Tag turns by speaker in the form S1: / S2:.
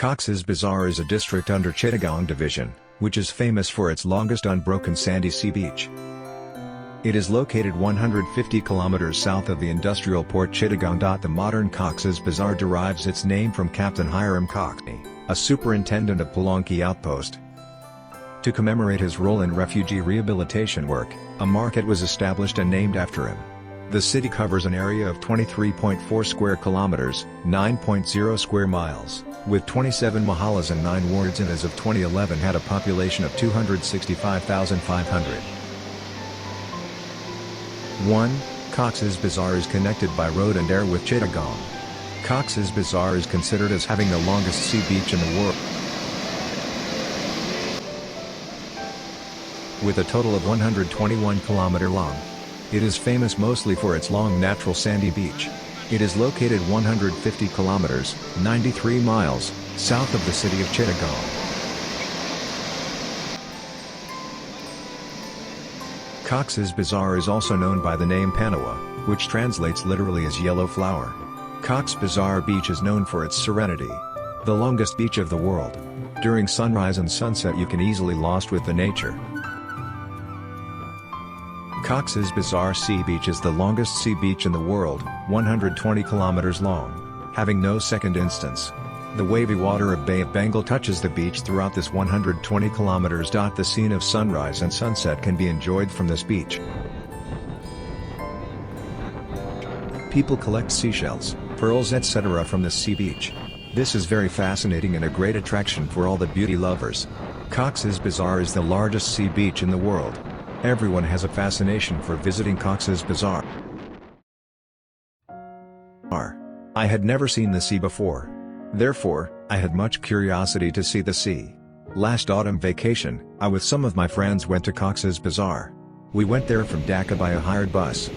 S1: Cox's Bazar is a district under Chittagong Division, which is famous for its longest unbroken sandy sea beach. It is located 150 kilometers south of the industrial port Chittagong. The modern Cox's Bazar derives its name from Captain Hiram Cox, a superintendent of Palanque Outpost. To commemorate his role in refugee rehabilitation work, a market was established and named after him. The city covers an area of 23.4 square kilometers, 9.0 square miles, with 27 mahalas and 9 wards, and as of 2011 had a population of 265,500. 1. Cox's Bazar is connected by road and air with Chittagong. Cox's Bazar is considered as having the longest sea beach in the world, with a total of 121 km long. It is famous mostly for its long natural sandy beach. It is located 150 kilometers, 93 miles, south of the city of Chittagong. Cox's Bazar is also known by the name Panawa, which translates literally as yellow flower. Cox Bazar Beach is known for its serenity. The longest beach of the world. During sunrise and sunset you can easily lost with the nature. Cox's Bazar Sea Beach is the longest sea beach in the world, 120 kilometers long, having no second instance. The wavy water of Bay of Bengal touches the beach throughout this 120 kilometers. The scene of sunrise and sunset can be enjoyed from this beach. People collect seashells, pearls, etc. from this sea beach. This is very fascinating and a great attraction for all the beauty lovers. Cox's Bazar is the largest sea beach in the world. Everyone has a fascination for visiting Cox's Bazar. I had never seen the sea before. Therefore, I had much curiosity to see the sea. Last autumn vacation, I with some of my friends went to Cox's Bazar. We went there from Dhaka by a hired bus.